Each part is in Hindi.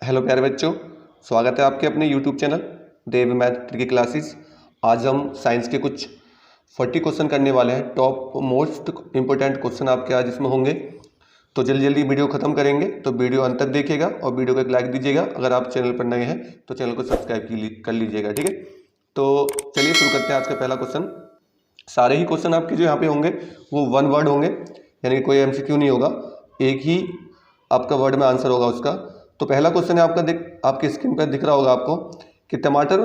हेलो प्यारे बच्चों, स्वागत है आपके अपने यूट्यूब चैनल देव मैथ ट्रिकी क्लासेस। आज हम साइंस के कुछ 40 क्वेश्चन करने वाले हैं। टॉप मोस्ट इम्पोर्टेंट क्वेश्चन आपके आज इसमें होंगे, तो जल्दी जल्दी वीडियो खत्म करेंगे, तो वीडियो अंत तक देखिएगा और वीडियो को एक लाइक दीजिएगा। अगर आप चैनल पर नए हैं तो चैनल को सब्सक्राइब कर लीजिएगा, ठीक है। तो चलिए शुरू करते हैं आज का पहला क्वेश्चन। सारे ही क्वेश्चन आपके जो यहाँ पे होंगे वो वन वर्ड होंगे, यानी कि कोई MCQ नहीं होगा, एक ही आपका वर्ड में आंसर होगा उसका। तो पहला क्वेश्चन है आपका, आपकी स्क्रीन पर दिख रहा होगा आपको कि टमाटर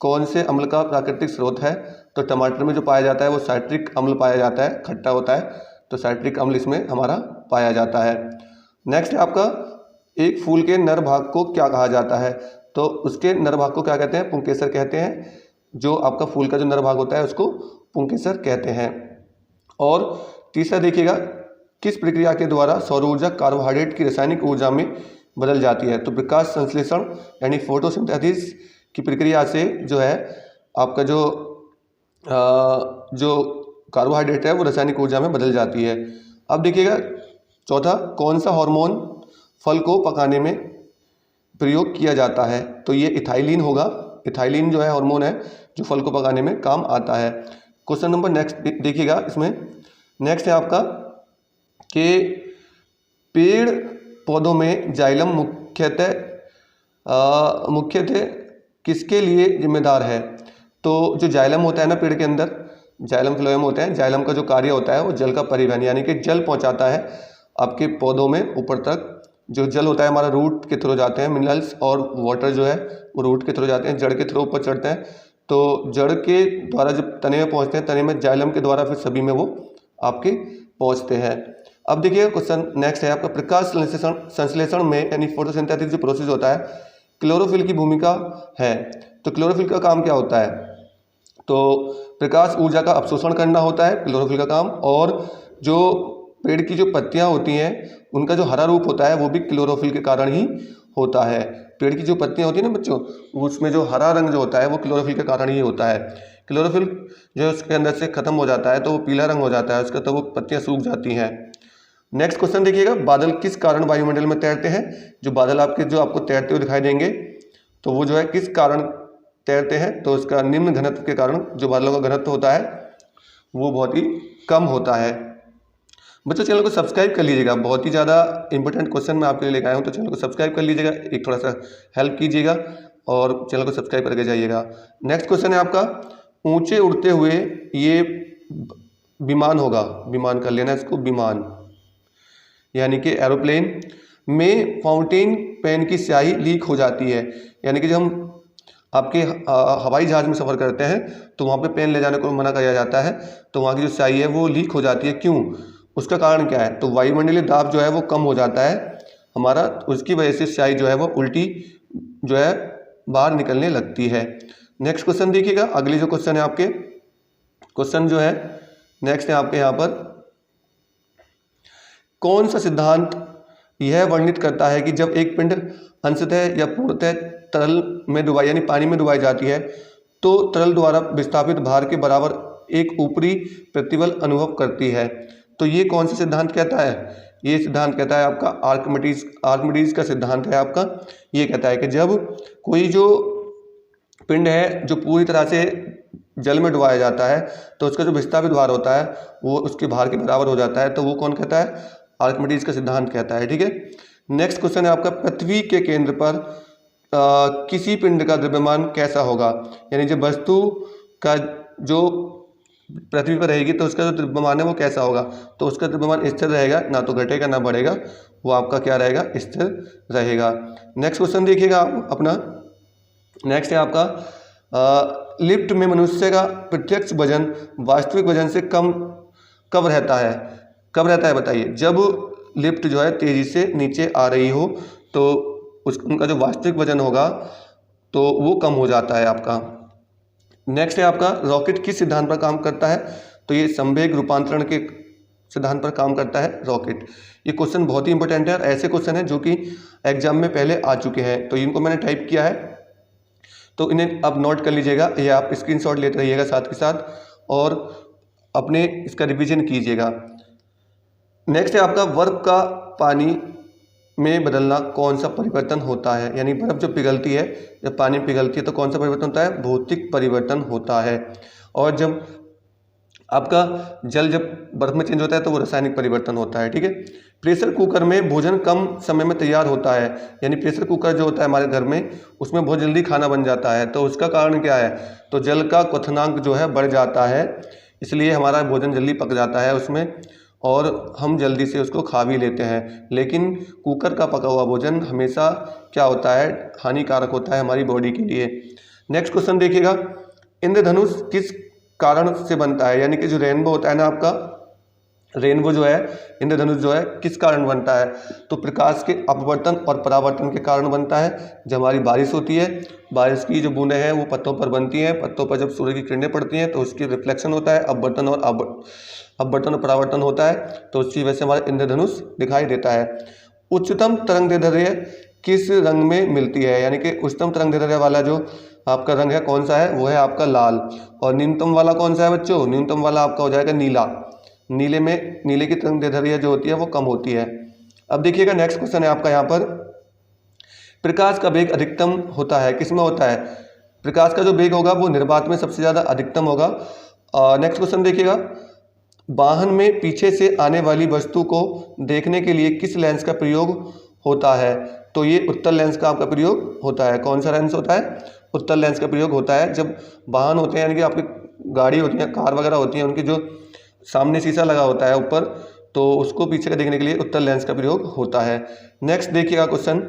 कौन से अम्ल का प्राकृतिक स्रोत है। तो टमाटर में जो पाया जाता है वो साइट्रिक अम्ल पाया जाता है, खट्टा होता है, तो साइट्रिक अम्ल इसमें हमारा पाया जाता है। नेक्स्ट है आपका, एक फूल के नर भाग को क्या कहा जाता है। तो उसके नर भाग को क्या कहते हैं? पुंकेसर कहते हैं। जो आपका फूल का जो नर भाग होता है उसको पुंकेसर कहते हैं। और तीसरा देखिएगा, किस प्रक्रिया के द्वारा सौर ऊर्जा कार्बोहाइड्रेट की रासायनिक ऊर्जा में बदल जाती है। तो प्रकाश संश्लेषण यानी फोटोसिंथेसिस की प्रक्रिया से जो है आपका जो कार्बोहाइड्रेट है वो रासायनिक ऊर्जा में बदल जाती है। अब देखिएगा चौथा, कौन सा हार्मोन फल को पकाने में प्रयोग किया जाता है। तो ये इथाइलिन होगा। इथाइलिन जो है हार्मोन है जो फल को पकाने में काम आता है। क्वेश्चन नंबर नेक्स्ट देखिएगा, इसमें नेक्स्ट है आपका कि पेड़ पौधों में जाइलम मुख्यतः किसके लिए जिम्मेदार है। तो जो जाइलम होता है ना पेड़ के अंदर, जाइलम फ्लोएम होते हैं, जाइलम का जो कार्य होता है वो जल का परिवहन, यानी कि जल पहुंचाता है आपके पौधों में ऊपर तक। जो जल होता है हमारा रूट के थ्रू जाते हैं, मिनरल्स और वाटर जो है वो रूट के थ्रू जाते हैं, जड़ के थ्रू ऊपर चढ़ते हैं। तो जड़ के द्वारा जब तने में पहुँचते हैं, तने में जाइलम के द्वारा फिर सभी में वो आपके पहुँचते हैं। अब देखिए क्वेश्चन नेक्स्ट है आपका, प्रकाश संश्लेषण में यानी फोटोसिंथेसिस जो प्रोसेस होता है, क्लोरोफिल की भूमिका है। तो क्लोरोफिल का काम क्या होता है? तो प्रकाश ऊर्जा का अवशोषण करना होता है क्लोरोफिल का काम। और जो पेड़ की जो पत्तियां होती हैं उनका जो हरा रूप होता है वो भी क्लोरोफिल के कारण ही होता है। पेड़ की जो पत्तियां होती है ना बच्चों, उसमें जो हरा रंग जो होता है वो क्लोरोफिल के कारण ही होता है। क्लोरोफिल जो उसके अंदर से खत्म हो जाता है तो वो पीला रंग हो जाता है उसका, तो वो पत्तियां सूख जाती हैं। नेक्स्ट क्वेश्चन देखिएगा, बादल किस कारण वायुमंडल में तैरते हैं। जो बादल जो आपको तैरते हुए दिखाई देंगे तो वो जो है किस कारण तैरते हैं। तो उसका निम्न घनत्व के कारण जो बादलों का घनत्व होता है वो बहुत ही कम होता है। बच्चों चैनल को सब्सक्राइब कर लीजिएगा, बहुत ही ज़्यादा इंपॉर्टेंट क्वेश्चन मैं आपके लिए लेकर आया हूँ, तो चैनल को सब्सक्राइब कर लीजिएगा, एक थोड़ा सा हेल्प कीजिएगा और चैनल को सब्सक्राइब करके जाइएगा। नेक्स्ट क्वेश्चन है आपका, ऊंचे उड़ते हुए ये विमान होगा, विमान कर लेना इसको, विमान यानी कि एरोप्लेन में फाउंटेन पेन की स्याही लीक हो जाती है। यानी कि जब हम आपके हवाई जहाज में सफ़र करते हैं तो वहाँ पे पेन ले जाने को मना किया जाता है, तो वहाँ की जो स्याही है वो लीक हो जाती है। क्यों? उसका कारण क्या है? तो वायुमंडलीय दाब जो है वो कम हो जाता है हमारा, उसकी वजह से स्याही जो है वो उल्टी जो है बाहर निकलने लगती है। नेक्स्ट क्वेश्चन देखिएगा, अगली जो क्वेश्चन है आपके, क्वेश्चन जो है नेक्स्ट है आपके यहाँ पर, कौन सा सिद्धांत यह वर्णित करता है कि जब एक पिंड अंशतः या पूर्णतः तरल में डुबाई यानी पानी में डुबाई जाती है तो तरल द्वारा विस्थापित भार के बराबर एक ऊपरी प्रतिबल अनुभव करती है। तो ये कौन सा सिद्धांत कहता है? ये सिद्धांत कहता है आपका आर्किमिडीज का सिद्धांत है आपका। ये कहता है कि जब कोई जो पिंड है जो पूरी तरह से जल में डुबाया जाता है तो उसका जो विस्थापित भार होता है वो उसके भार के बराबर हो जाता है, तो वो कौन कहता है? आर्किमिडीज का सिद्धांत कहता है, ठीक है। नेक्स्ट क्वेश्चन है आपका, पृथ्वी के केंद्र पर किसी पिंड का द्रव्यमान कैसा होगा। यानी जब वस्तु का जो पृथ्वी पर रहेगी तो उसका जो द्रव्यमान है वो कैसा होगा। तो उसका द्रव्यमान स्थिर रहेगा, ना तो घटेगा ना बढ़ेगा, वो आपका क्या रहेगा? स्थिर रहेगा। नेक्स्ट क्वेश्चन देखिएगा आप अपना, नेक्स्ट है आपका, लिफ्ट में मनुष्य का प्रत्यक्ष वजन वास्तविक वजन से कम कब रहता है? कब रहता है बताइए? जब लिफ्ट जो है तेजी से नीचे आ रही हो तो उनका जो वास्तविक वजन होगा तो वो कम हो जाता है आपका। नेक्स्ट है आपका, रॉकेट किस सिद्धांत पर काम करता है। तो ये संवेग रूपांतरण के सिद्धांत पर काम करता है रॉकेट। ये क्वेश्चन बहुत ही इंपॉर्टेंट है और ऐसे क्वेश्चन हैं जो कि एग्जाम में पहले आ चुके हैं, तो इनको मैंने टाइप किया है, तो इन्हें आप नोट कर लीजिएगा, ये आप स्क्रीनशॉट लेते रहिएगा साथ के साथ और अपने इसका रिवीजन कीजिएगा। नेक्स्ट है आपका, बर्फ का पानी में बदलना कौन सा परिवर्तन होता है? यानी बर्फ़ जब पिघलती है, जब पानी पिघलती है तो कौन सा परिवर्तन होता है? भौतिक परिवर्तन होता है। और जब आपका जल जब बर्फ़ में चेंज होता है तो वो रासायनिक परिवर्तन होता है। ठीक है। प्रेशर कुकर में भोजन कम समय में तैयार होता है, यानी प्रेशर कुकर जो होता है हमारे घर में, उसमें बहुत जल्दी खाना बन जाता है। तो उसका कारण क्या है? तो जल का क्वथनांक जो है बढ़ जाता है, इसलिए हमारा भोजन जल्दी पक जाता है उसमें और हम जल्दी से उसको खा भी लेते हैं। लेकिन कुकर का पका हुआ भोजन हमेशा क्या होता है? हानिकारक होता है हमारी बॉडी के लिए। नेक्स्ट क्वेश्चन देखिएगा, इंद्रधनुष किस कारण से बनता है? यानी कि जो रेनबो होता है ना आपका, रेनबो जो है, इंद्रधनुष जो है, किस कारण बनता है? तो प्रकाश के अपवर्तन और परावर्तन के कारण बनता है। जब हमारी बारिश होती है, बारिश की जो बूंदें हैं वो पत्तों पर बनती हैं, पत्तों पर जब सूर्य की किरणें पड़ती हैं तो उसकी रिफ्लेक्शन होता है, अपवर्तन और परावर्तन होता है, तो उसकी वजह से हमारा इंद्रधनुष दिखाई देता है। उच्चतम तरंगदैर्ध्य किस रंग में मिलती है? यानी कि उच्चतम तरंगदैर्ध्य वाला जो आपका रंग है कौन सा है? वो है आपका लाल। और न्यूनतम वाला कौन सा है बच्चों? न्यूनतम वाला आपका हो जाएगा नीला। नीले की तरंगदैर्ध्य जो होती है वो कम होती है। अब देखिएगा नेक्स्ट क्वेश्चन है आपका यहाँ पर, प्रकाश का वेग अधिकतम होता है किसमें होता है? प्रकाश का जो वेग होगा वो निर्वात में सबसे ज़्यादा अधिकतम होगा। नेक्स्ट क्वेश्चन देखिएगा, वाहन में पीछे से आने वाली वस्तु को देखने के लिए किस लेंस का प्रयोग होता है? तो ये उत्तल लेंस का आपका प्रयोग होता है। कौन सा लेंस होता है? उत्तल लेंस का प्रयोग होता है। जब वाहन होते हैं, यानी कि आपकी गाड़ी होती है, कार वगैरह होती हैं, उनकी जो सामने शीशा लगा होता है ऊपर, तो उसको पीछे का देखने के लिए उत्तल लेंस का प्रयोग होता है। नेक्स्ट देखिएगा क्वेश्चन,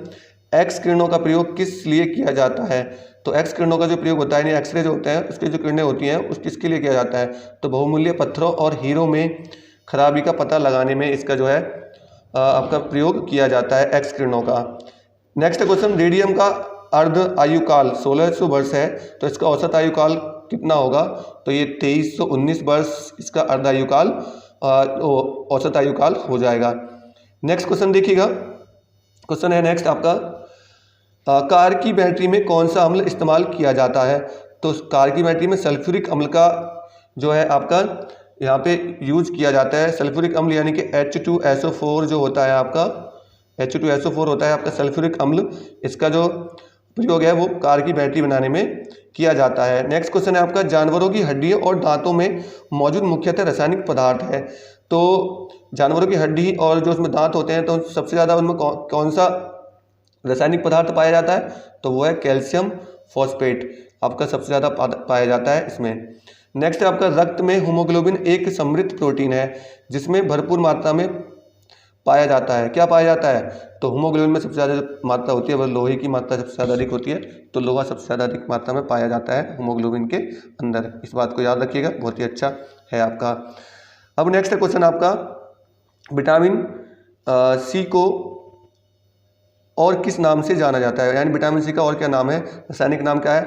एक्स किरणों का प्रयोग किस लिए किया जाता है? तो एक्स किरणों का जो प्रयोग होता है, यानी एक्सरे जो होते हैं उसकी जो किरणें होती हैं उस किसके लिए किया जाता है? तो बहुमूल्य पत्थरों और हीरों में खराबी का पता लगाने में इसका जो है आपका प्रयोग किया जाता है एक्स किरणों का। नेक्स्ट क्वेश्चन, रेडियम का अर्ध आयुकाल 1600 वर्ष है, तो इसका औसत आयुकाल कितना होगा? तो ये 2319 वर्ष इसका अर्ध आयुकाल औसत आयुकाल हो जाएगा। नेक्स्ट क्वेश्चन देखिएगा, क्वेश्चन है नेक्स्ट आपका, कार की बैटरी में कौन सा अम्ल इस्तेमाल किया जाता है? तो कार की बैटरी में सल्फ्यूरिक अम्ल का जो है आपका यहाँ पे यूज किया जाता है। सल्फ्यूरिक अम्ल यानी कि H2SO4 जो होता है आपका, H2SO4 होता है आपका सल्फ्यूरिक अम्ल, इसका जो प्रयोग है वो कार की बैटरी बनाने में किया जाता है। नेक्स्ट क्वेश्चन है आपका, जानवरों की हड्डियों और दांतों में मौजूद मुख्यतः रासायनिक पदार्थ है। तो जानवरों की हड्डी और जो उसमें दांत होते हैं, तो सबसे ज़्यादा उनमें कौन सा रासायनिक पदार्थ पाया जाता है? तो वो है कैल्शियम फॉस्फेट, आपका सबसे ज़्यादा पाया जाता है इसमें। नेक्स्ट है आपका, रक्त में हीमोग्लोबिन एक समृद्ध प्रोटीन है जिसमें भरपूर मात्रा में पाया जाता है। क्या पाया जाता है? तो हीमोग्लोबिन में सबसे ज़्यादा मात्रा होती है, वह लोहे की मात्रा सबसे ज़्यादा अधिक होती है, तो लोहा सबसे ज़्यादा अधिक मात्रा में पाया जाता है हीमोग्लोबिन के अंदर। इस बात को याद रखिएगा, बहुत ही अच्छा है आपका। अब नेक्स्ट क्वेश्चन आपका, विटामिन सी को और किस नाम से जाना जाता है? यानी विटामिन सी का और क्या नाम है? रासायनिक नाम क्या है?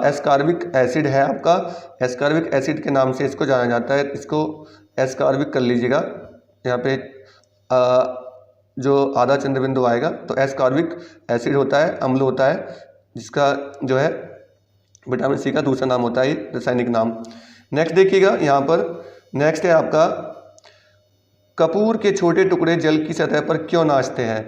एस्कॉर्बिक एसिड है आपका। एस्कॉर्बिक एसिड के नाम से इसको जाना जाता है। इसको एस्कॉर्बिक कर लीजिएगा, यहाँ पे जो आधा चंद्र बिंदु आएगा, तो एस्कॉर्बिक एसिड होता है, अम्ल होता है, जिसका जो है विटामिन सी का दूसरा नाम होता है रासायनिक नाम। नेक्स्ट देखिएगा यहाँ पर, नेक्स्ट है आपका, कपूर के छोटे टुकड़े जल की सतह पर क्यों नाचते हैं?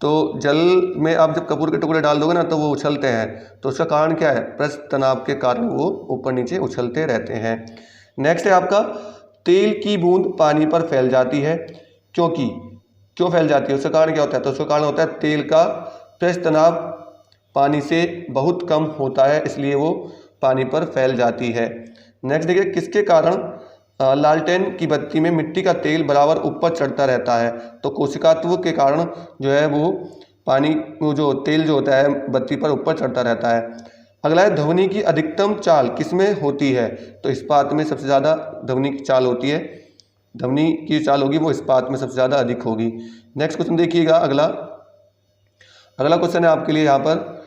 तो जल में आप जब कपूर के टुकड़े डाल दोगे ना तो वो उछलते हैं, तो उसका कारण क्या है? पृष्ठ तनाव के कारण वो ऊपर नीचे उछलते रहते हैं। नेक्स्ट है आपका, तेल की बूंद पानी पर फैल जाती है क्यों फैल जाती है? उसका कारण क्या होता है? तो उसका कारण होता है तेल का पृष्ठ तनाव पानी से बहुत कम होता है, इसलिए वो पानी पर फैल जाती है। नेक्स्ट देखिए, किसके कारण लालटेन की बत्ती में मिट्टी का तेल बराबर ऊपर चढ़ता रहता है? तो कोशिकात्व के कारण जो है वो पानी वो जो तेल जो होता है बत्ती पर ऊपर चढ़ता रहता है। अगला है, ध्वनि की अधिकतम चाल किसमें होती है? तो इस्पात में सबसे ज़्यादा ध्वनि की चाल होती है, ध्वनि की चाल होगी वो इस्पात में सबसे ज़्यादा अधिक होगी। नेक्स्ट क्वेश्चन देखिएगा, अगला क्वेश्चन है आपके लिए यहाँ पर,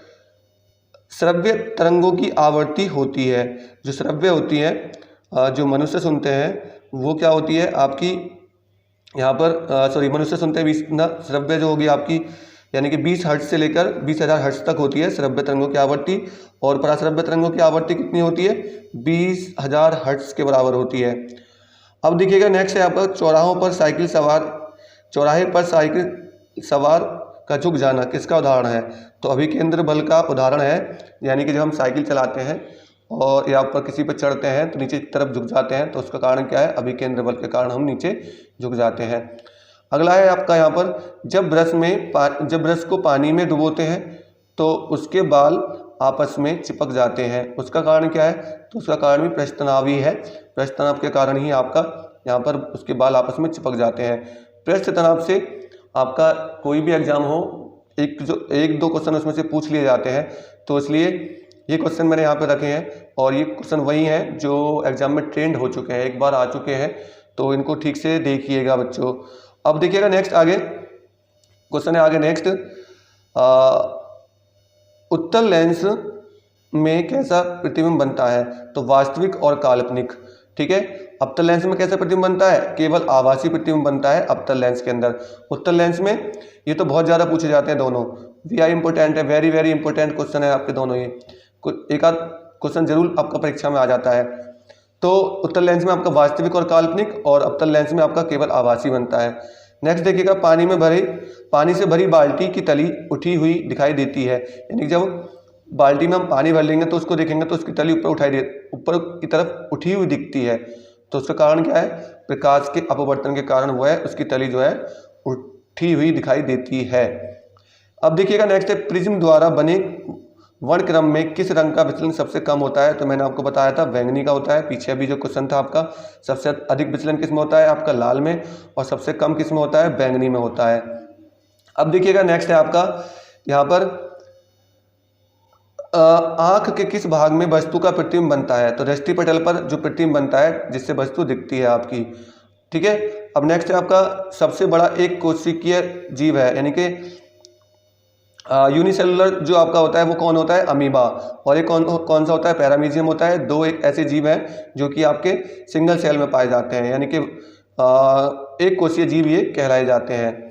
श्रव्य तरंगों की आवृत्ति होती है, जो श्रव्य होती है जो मनुष्य सुनते हैं वो क्या होती है आपकी यहाँ पर मनुष्य सुनते हैं 20 ना, श्रव्य जो होगी आपकी यानी कि 20 हर्ट्ज से लेकर 20,000 हर्ट्ज तक होती है श्रव्य तरंगों की आवृत्ति, और पराश्रव्य तरंगों की आवृत्ति कितनी होती है? 20,000 हर्ट्ज के बराबर होती है। अब देखिएगा नेक्स्ट है आपका, चौराहे पर साइकिल सवार का झुक जाना किसका उदाहरण है? तो अभिकेंद्र बल का उदाहरण है, यानी कि जब हम साइकिल चलाते हैं और या ऊपर किसी पर चढ़ते हैं तो नीचे की तरफ झुक जाते हैं, तो उसका कारण क्या है? अभिकेंद्र बल के कारण हम नीचे झुक जाते हैं। अगला है आपका यहाँ पर, जब ब्रश को पानी में डुबोते हैं तो उसके बाल आपस में चिपक जाते हैं, उसका कारण क्या है? तो उसका कारण भी पृष्ठ तनाव ही है। पृष्ठ तनाव के कारण ही आपका यहाँ पर उसके बाल आपस में चिपक जाते हैं। पृष्ठ तनाव से आपका कोई भी एग्जाम हो, एक दो क्वेश्चन उसमें से पूछ लिए जाते हैं, तो इसलिए ये क्वेश्चन मैंने यहाँ पे रखे हैं और ये क्वेश्चन वही हैं जो एग्जाम में ट्रेंड हो चुके हैं, एक बार आ चुके हैं, तो इनको ठीक से देखिएगा बच्चों। अब देखिएगा नेक्स्ट आगे क्वेश्चन है, आगे नेक्स्ट, उत्तल लेंस में कैसा प्रतिबिंब बनता है? तो वास्तविक और काल्पनिक। ठीक है, अवतल लेंस में कैसा प्रतिबिंब बनता है? केवल आभासी प्रतिबिंब बनता है अवतल लेंस के अंदर। उत्तल लेंस में ये तो बहुत ज़्यादा पूछे जाते हैं दोनों, वी इंपॉर्टेंट है, वेरी वेरी इंपॉर्टेंट क्वेश्चन है आपके दोनों। ये एक आध क्वेश्चन जरूर आपका परीक्षा में आ जाता है। तो उत्तल लेंस में आपका वास्तविक और काल्पनिक, और अवतल लेंस में आपका केवल आभासी बनता है। नेक्स्ट देखिएगा, पानी से भरी बाल्टी की तली उठी हुई दिखाई देती है, यानी जब बाल्टी में हम पानी भर लेंगे तो उसको देखेंगे तो उसकी तली ऊपर की तरफ उठी हुई दिखती है, तो उसका कारण क्या है? प्रकाश के अपवर्तन के कारण वो है उसकी तली जो है उठी हुई दिखाई देती है। अब देखिएगा नेक्स्ट है, प्रिज्म द्वारा बने वर्णक्रम में किस रंग का विचलन सबसे कम होता है? तो मैंने आपको बताया था बैंगनी का होता है। पीछे अभी जो क्वेश्चन था आपका, सबसे अधिक विचलन किस में होता है? आपका लाल में, और सबसे कम किस में होता है? बैंगनी में होता है। अब देखिएगा नेक्स्ट है आपका यहाँ पर, आंख के किस भाग में वस्तु का प्रतिबिंब बनता है? तो दृष्टिपटल पर जो प्रतिबिंब बनता है जिससे वस्तु दिखती है आपकी। ठीक है, अब नेक्स्ट है आपका, सबसे बड़ा एक कोशिकीय जीव है, यानी कि यूनिसेलुलर जो आपका होता है वो कौन होता है? अमीबा। और एक कौन सा होता है? पैरामीजियम होता है। दो एक ऐसे जीव हैं जो कि आपके सिंगल सेल में पाए जाते हैं, यानी कि एक कोशीय जीव ये कहलाए जाते हैं।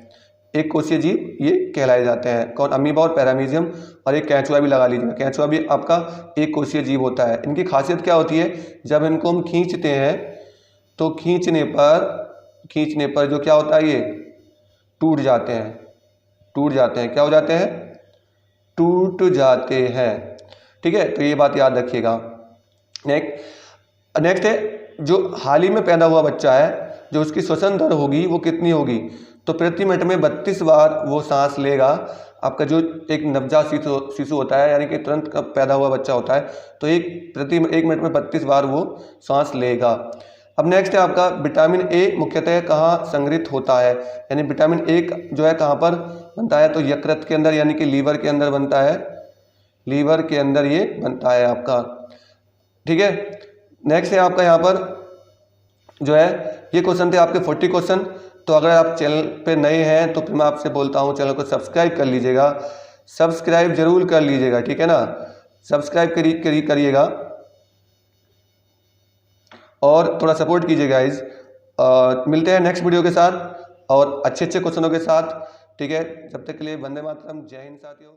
एक कोशीय जीव ये कहलाए जाते हैं कौन? अमीबा और पैरामीजियम। और एक केंचुआ भी लगा लीजिएगा, केंचुआ भी आपका एक कोशीय जीव होता है। इनकी खासियत क्या होती है? जब इनको हम खींचते हैं तो खींचने पर जो क्या होता है? ये टूट जाते हैं। क्या हो जाते हैं? टूट जाते हैं। ठीक है, तो ये बात याद रखिएगा। नेक्स्ट है, जो हाल ही में पैदा हुआ बच्चा है, जो उसकी श्वसन दर होगी वो कितनी होगी? तो प्रति मिनट में 32 बार वो सांस लेगा। आपका जो एक नवजात शिशु होता है, यानी कि तुरंत पैदा हुआ बच्चा होता है, तो एक मिनट में 32 बार वो सांस लेगा। अब नेक्स्ट है आपका, विटामिन ए मुख्यतः कहाँ संग्रहित होता है? यानी विटामिन ए जो है कहाँ पर बनता है? तो यकृत के अंदर, यानी कि लीवर के अंदर बनता है। लीवर के अंदर ये बनता है आपका। ठीक है, नेक्स्ट है आपका यहाँ पर जो है, ये क्वेश्चन थे आपके 40 क्वेश्चन। तो अगर आप चैनल पे नए हैं तो फिर मैं आपसे बोलता हूँ चैनल को सब्सक्राइब कर लीजिएगा, सब्सक्राइब जरूर कर लीजिएगा। ठीक है ना, सब्सक्राइब करिएगा और थोड़ा सपोर्ट कीजिएगा गाइस। मिलते हैं नेक्स्ट वीडियो के साथ और अच्छे क्वेश्चनों के साथ। ठीक है, जब तक के लिए वंदे मातरम, जय हिंद साथियों।